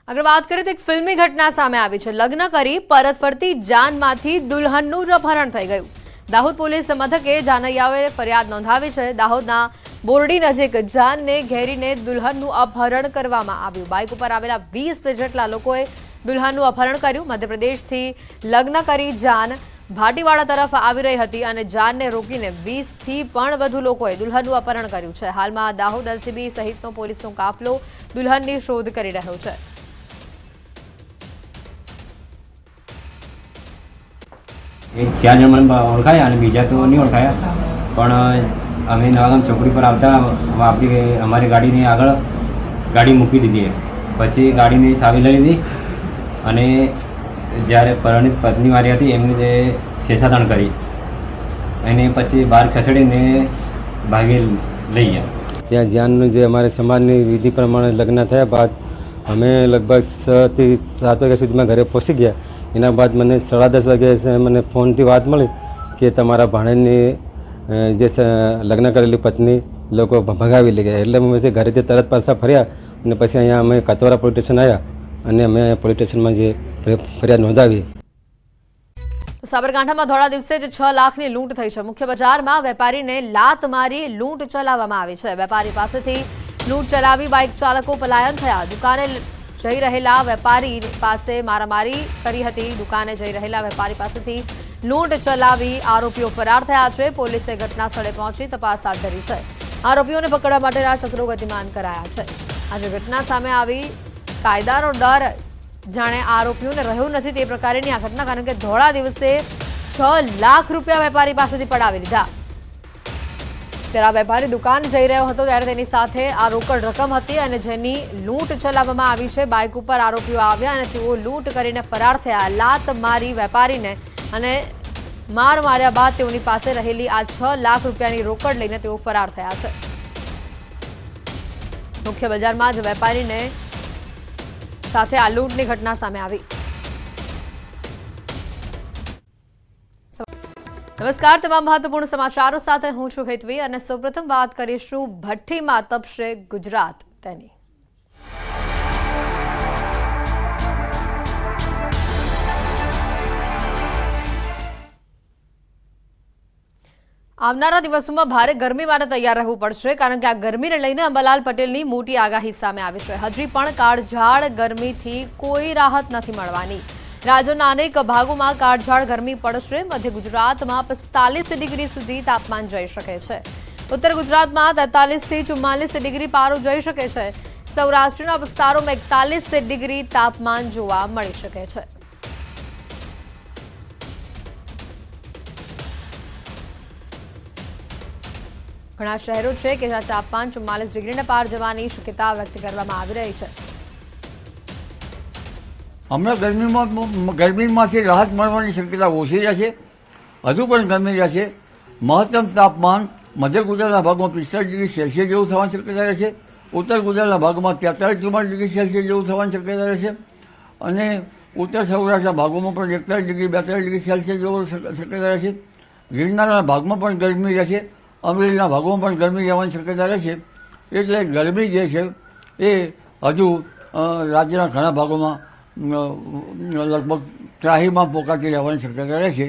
આગળ વાત કરીએ તો એક ફિલ્મી ઘટના સામે આવી છે। લગ્ન કરી પરત ફરતી જાનમાંથી દુલ્હનનું જ અપહરણ થઈ ગયું। દાહોદ પોલીસ મથકે જાનૈયાઓએ ફરિયાદ નોંધાવી છે। દાહોદના બોરડી નજીક જાનને ઘેરીને દુલ્હનનું અપહરણ કરવામાં આવ્યું। બાઇક ઉપર આવેલા 20 જેટલા લોકોએ દુલ્હનનું અપહરણ કર્યું। મધ્યપ્રદેશથી લગ્ન કરી જાન ભાટીવાડા તરફ આવી રહી હતી અને જાનને રોકીને 20થી પણ વધુ લોકોએ દુલ્હનનું અપહરણ કર્યું છે। હાલમાં દાહોદ એલસીબી સહિતનો પોલીસનો કાફલો દુલ્હનની શોધ કરી રહ્યો છે। एक 4 जण મને ઓળખાયા અને બીજા તો નહીં ઓળખાયા, પણ અમે નવાગામ ચોકડી પર આવતા અમારી ગાડીની આગળ ગાડી મૂકી દીધી। પછી ગાડીની ચાવી લઈ લીધી અને જ્યારે પરણિત પત્ની વાળી હતી એમને જે ખેંચાતાણ કરી અને પછી બહાર ખસેડીને ભાગી લઈ ગયા। ત્યાં જાનનું જે અમારે સમાજની વિધિ પ્રમાણે લગ્ન થયા બાદ અમે લગભગ 6 થી 7 વાગ્યા સુધીમાં ઘરે પહોંચી ગયા। એના બાદ મને 10:30 વાગ્યે મને ફોનથી વાત મળી કે તમારા ભાણેજની જે લગ્ન કરેલી પત્ની લોકો ભગાવી લઈ ગયા। એટલે અમે ઘરેથી તરત પાછા ફર્યા અને પછી અહીંયા અમે કતવારા પોલીસ સ્ટેશન આવ્યા અને અમે પોલીસ સ્ટેશનમાં જે ફરિયાદ નોંધાવી। સાબરકાંઠામાં ધોળા દિવસે જ 6 લાખની લૂંટ થઈ છે। મુખ્ય બજારમાં વેપારીને લાત મારી લૂંટ ચલાવવામાં આવી છે। વેપારી પાસેથી લૂંટ ચલાવી બાઇક ચાલકો પલાયન થયા। દુકાને જઈ રહેલા વેપારી પાસે મારામારી કરી હતી। દુકાને જઈ રહેલા વેપારી પાસેથી લૂંટ ચલાવી આરોપીઓ ફરાર થયા છે। પોલીસે ઘટના સ્થળે પહોંચી તપાસ હાથ ધરી છે। આરોપીઓને પકડવા માટેના ચક્રો ગતિમાન કરાયા છે। આજે ઘટના સામે આવી કાયદાનો ડર જાણે આરોપીઓને રહ્યો નથી તે પ્રકારની આ ઘટના, કારણ કે ધોળા દિવસે 6 લાખ રૂપિયા વેપારી પાસેથી પડાવી લીધા। ત્યારે આ વેપારી દુકાન જઈ રહ્યો હતો ત્યારે તેની સાથે આ રોકડ રકમ હતી અને જેની લૂંટ ચલાવવામાં આવી છે। બાઇક ઉપર આરોપીઓ આવ્યા અને તેઓ લૂંટ કરીને ફરાર થયા। લાત મારી વેપારીને અને માર માર્યા બાદ તેઓની પાસે રહેલી આ 6 લાખ રૂપિયાની રોકડ લઈને તેઓ ફરાર થયા છે। મુખ્ય બજારમાં જ વેપારીને સાથે આ લૂંટની ઘટના સામે આવી। નમસ્કાર, તમામ મહત્વપૂર્ણ સમાચારો સાથે હું છું હેતવી અને સૌપ્રથમ વાત કરીશું ભઠ્ઠીમાં તપશે ગુજરાત તેની। આવનારા દિવસોમાં ભારે ગરમી માટે તૈયાર રહેવું પડશે, કારણ કે આ ગરમીને લઈને અંબાલાલ પટેલની મોટી આગાહી સામે આવી છે। હજી પણ કાળઝાળ ગરમીથી કોઈ રાહત નથી મળવાની। રાજ્યના અનેક ભાગોમાં કાળઝાળ ગરમી પડશે। મધ્ય ગુજરાતમાં 45 ડિગ્રી સુધી તાપમાન જઈ શકે છે। ઉત્તર ગુજરાતમાં 43 થી 44 ડિગ્રી પારો જઈ શકે છે। સૌરાષ્ટ્રના વિસ્તારોમાં 41 ડિગ્રી તાપમાન જોવા મળી શકે છે। ઘણા શહેરો છે કે જ્યાં તાપમાન 44 ડિગ્રીને પાર જવાની શક્યતા વ્યક્ત કરવામાં આવી રહી છે। હમણાં ગરમીમાંથી રાહત મળવાની શક્યતા ઓછી રહેશે। હજુ પણ ગરમી રહેશે। મહત્તમ તાપમાન મધ્ય ગુજરાતના ભાગમાં 45 ડિગ્રી સેલ્સિયસ જેવું થવાની શક્યતા રહેશે। ઉત્તર ગુજરાતના ભાગમાં 43-44 ડિગ્રી સેલ્સિયસ જેવું થવાની શક્યતા રહેશે અને ઉત્તર સૌરાષ્ટ્રના ભાગોમાં પણ 41 ડિગ્રી 42 ડિગ્રી સેલ્સિયસ જેવું શક્યતા રહેશે। ગિરનારના ભાગમાં પણ ગરમી રહેશે। અમરેલીના ભાગોમાં પણ ગરમી રહેવાની શક્યતા રહેશે। એટલે ગરમી જે છે એ હજુ રાજ્યના ઘણા ભાગોમાં લગભગ ત્રાહીમાં પોકાતી રહેવાની શક્યતા રહેશે।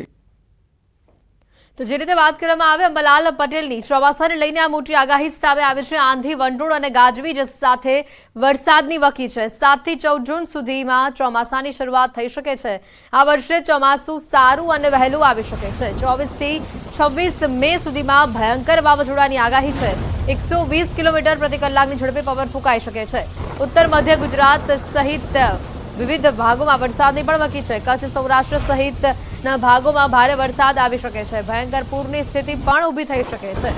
તો જે રીતે વાત કરવામાં આવે અંબાલાલ પટેલની ચોમાસાને લઈને આ મોટી આગાહી સામે આવી છે। આંધી, વંટોળ અને ગાજવીજ સાથે વરસાદની વકી છે। 7 થી 14 જૂન સુધીમાં ચોમાસાની શરૂઆત થઈ શકે છે। આ વર્ષે ચોમાસું સારું અને વહેલું આવી શકે છે। 24 થી 26 મે સુધીમાં ભયંકર વાવાઝોડાની આગાહી છે। 120 કિલોમીટર પ્રતિ કલાકની ઝડપે પવન ફૂંકાઈ શકે છે। ઉત્તર મધ્ય ગુજરાત સહિત વિવિધ ભાગોમાં વરસાદની પણ વકી છે। કચ્છ, સૌરાષ્ટ્ર સહિતના ભાગોમાં ભારે વરસાદ આવી શકે છે। ભયંકર પૂરની સ્થિતિ પણ ઊભી થઈ શકે છે।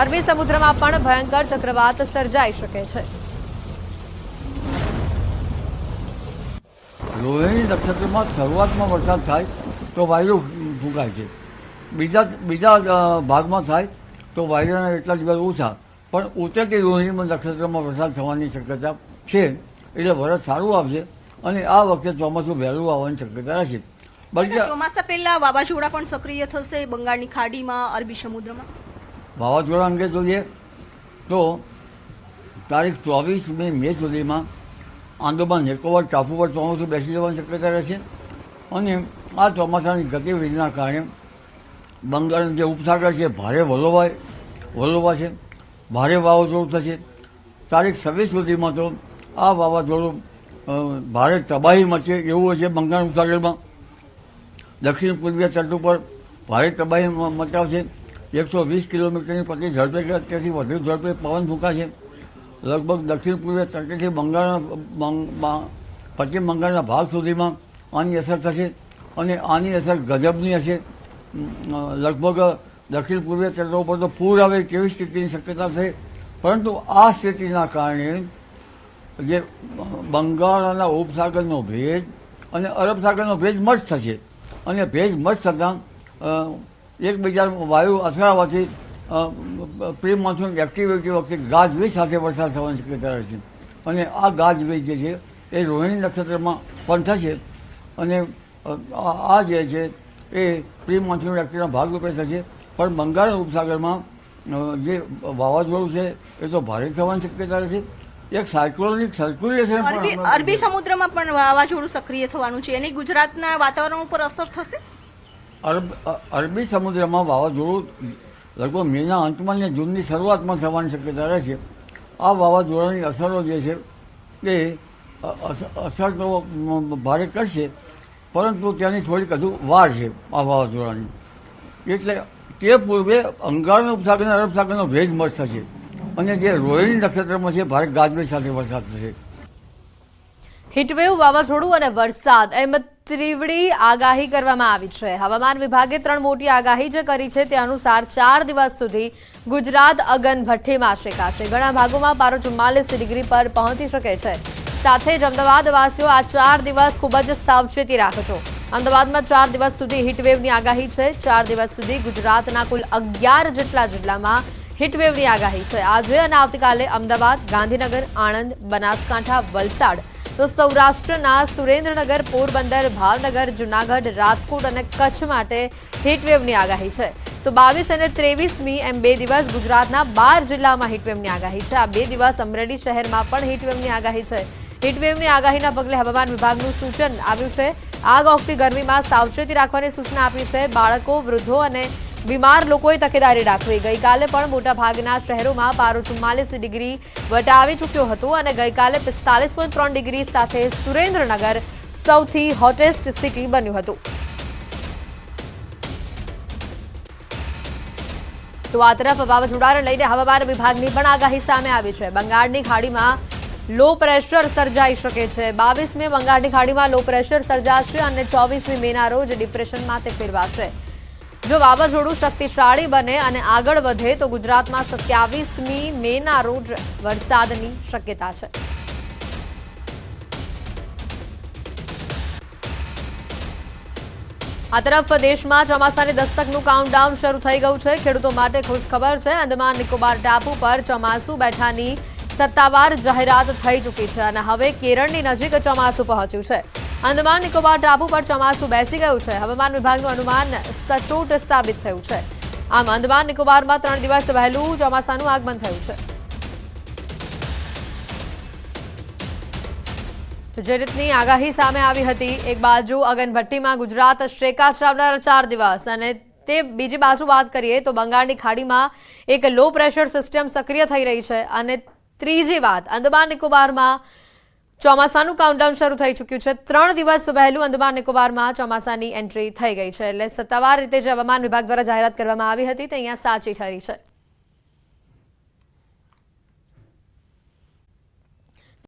અરબી સમુદ્રમાં પણ ભયંકર ચક્રવાત સર્જાઈ શકે છે। રોહિણી નક્ષત્રમાં શરૂઆતમાં વરસાદ થાય તો વાયુ ફૂંકાય છે। બીજા ભાગમાં થાય તો વાયરાના એટલા દિવસ ઓછા, પણ ઉત્તરથી રોહિણી નક્ષત્રમાં વરસાદ થવાની શક્યતા છે। એટલે વરસ સારું આવશે અને આ વખતે ચોમાસું વહેલું આવવાની શક્યતા રહેશે। ચોમાસા પહેલા વાવાઝોડા પણ સક્રિય થશે બંગાળની ખાડીમાં, અરબી સમુદ્રમાં। વાવાઝોડા અંગે જોઈએ તો તારીખ 24 મે સુધીમાં આંદોમાન નિકોબાર ટાપુ પર ચોમાસું બેસી જવાની શક્યતા રહેશે અને આ ચોમાસાની ગતિવિધિના કારણે બંગાળનો જે ઉપસાગર છે ભારે વલોવા છે, ભારે વાવાઝોડું થશે. તારીખ 26 સુધીમાં તો આ વાવાઝોડું ભારે તબાહી મચે એવું હશે. બંગાળ ઉપસાગરમાં દક્ષિણ પૂર્વીય તટ ઉપર ભારે તબાહી મચાવશે. 120 કિલોમીટરની પ્રતિ ઝડપે કે અત્યારથી વધુ ઝડપે પવન ફૂંકાશે. લગભગ દક્ષિણ પૂર્વીય તટેથી પશ્ચિમ બંગાળના ભાગ સુધીમાં આની અસર થશે અને આની અસર ગજબની હશે. લગભગ દક્ષિણ પૂર્વીય તટો ઉપર તો પૂર આવે તેવી સ્થિતિની શક્યતા છે. પરંતુ આ સ્થિતિના કારણે જે બંગાળના ઉપસાગરનો ભેજ અને અરબ સાગરનો ભેજ મર્જ થશે અને ભેજ મર્જ થતાં એકબીજા વાયુ અથડાવાથી પ્રી મોન્સૂન એક્ટિવિટી વખતે ગાજવીજ સાથે વરસાદ થવાની શક્યતા રહે છે અને આ ગાજવીજ જે છે એ રોહિણી નક્ષત્રમાં પણ થશે અને આ જે છે એ પ્રી મોન્સૂન એક્ટિવિટીના ભાગરૂપે થશે. પણ બંગાળ ઉપસાગરમાં જે વાવાઝોડું છે એ તો ભારે થવાની શક્યતા રહેશે. એક સાયક્લોનિક સર્ક્યુલેશન અરબી સમુદ્રમાં પણ વાવાઝોડું સક્રિય થવાનું છે. એની ગુજરાતના વાતાવરણ ઉપર અસર થશે. અરબી સમુદ્રમાં વાવાઝોડું લગભગ મેના અંતમાં ને જૂનની શરૂઆતમાં થવાની શક્યતા રહે છે. આ વાવાઝોડાની અસરો જે છે એ અસર તો ભારે કરશે પરંતુ ત્યાંની થોડીક હજુ વાર છે આ વાવાઝોડાની. એટલે તે પૂર્વે બંગાળના ઉપસાગર અને અરબ સાગરનો ભેજ મર્જ થશે અને જે રોહિણી નક્ષત્રમાં છે ભારે ગાજવીજ સાથે વરસાદ થશે. હીટવેવ, વાવાઝોડું અને વરસાદ એમ ત્રિવડી આગાહી કરવામાં આવી છે. હવામાન વિભાગે 3 મોટી આગાહી જે કરી છે તે અનુસાર 4 દિવસ સુધી ગુજરાત અગનભઠ્ઠીમાં શેકાશે. ઘણા ભાગોમાં પારો 44 ડિગ્રી પર પહોંચી શકે છે. સાથે જ અમદાવાદવાસીઓ આ 4 દિવસ ખૂબ જ સાવચેતી રાખજો. અમદાવાદમાં 4 દિવસ સુધી હીટવેવની આગાહી છે. 4 દિવસ સુધી ગુજરાતના કુલ 11 જેટલા જિલ્લામાં હીટવેવની આગાહી છે. આજે અને આવતીકાલે અમદાવાદ, ગાંધીનગર, આણંદ, બનાસકાંઠા, વલસાડ તો સૌરાષ્ટ્રના સુરેન્દ્રનગર, પોરબંદર, ભાવનગર, જૂનાગઢ, રાજકોટ અને કચ્છ માટે હીટવેવની આગાહી છે. તો 22 અને 23મી એમ 2 દિવસ ગુજરાતના 12 જિલ્લામાં હીટવેવની આગાહી છે. આ 2 દિવસ અમરેલી શહેરમાં પણ હીટવેવની આગાહી છે. હીટવેવની આગાહીના પગલે હવામાન વિભાગનું સૂચન આવ્યું છે. આગ ઓગતી ગરમીમાં સાવચેતી રાખવાની સૂચના આપી છે. બાળકો, વૃદ્ધો અને બીમાર લોકોએ તકેદારી રાખવી. ગઈકાલે પણ મોટાભાગના શહેરોમાં પારો 44 ડિગ્રી વટાવી ચૂક્યો હતો અને ગઈકાલે 45.3 ડિગ્રી સાથે સુરેન્દ્રનગર સૌથી હોટેસ્ટ સિટી બન્યું હતું. તો આ તરફ વાવાઝોડાને લઈને હવામાન વિભાગની પણ આગાહી સામે આવી છે. બંગાળની ખાડીમાં લો પ્રેશર સર્જાઈ શકે છે. 22મી બંગાળની ખાડીમાં લો પ્રેશર સર્જાશે અને 24મી મેના રોજ ડિપ્રેશનમાં તે ફેરવાશે. જો વાવાઝોડું શક્તિશાળી બને અને આગળ વધે તો ગુજરાતમાં 27મી મેના રોજ વરસાદની શક્યતા છે. આ તરફ દેશમાં ચોમાસાની દસ્તકનું કાઉન્ટડાઉન શરૂ થઈ ગયું છે. ખેડૂતો માટે ખુશખબર છે. અંદમાન નિકોબાર ટાપુ પર ચોમાસું બેઠાની સત્તાવાર જાહેરાત થઈ ચૂકી છે અને હવે કેરળની નજીક ચોમાસું પહોંચ્યું છે. અંદમાન નિકોબાર ટાપુ પર ચોમાસું બેસી ગયું છે. હવામાન વિભાગનું અનુમાન સચોટ સાબિત થયું છે. આમ અંદમાન નિકોબારમાં 3 દિવસ વહેલું ચોમાસાનું આગમન થયું છે. જે રીતની આગાહી સામે આવી હતી, એક બાજુ અગનભઠ્ઠીમાં ગુજરાત શેકાશે આવનારા 4 દિવસ અને તે બીજી બાજુ વાત કરીએ તો બંગાળની ખાડીમાં એક લો પ્રેશર સિસ્ટમ સક્રિય થઈ રહી છે અને ત્રીજી વાત અંદમાન નિકોબારમાં ચોમાસાનું કાઉન્ટડાઉન શરૂ થઈ ચૂક્યું છે. 3 દિવસ વહેલું અંદમાન નિકોબારમાં ચોમાસાની એન્ટ્રી થઈ ગઈ છે. એટલે સત્તાવાર રીતે જે હવામાન વિભાગ દ્વારા જાહેરાત કરવામાં આવી હતી તે અહીંયા સાચી ઠરી છે.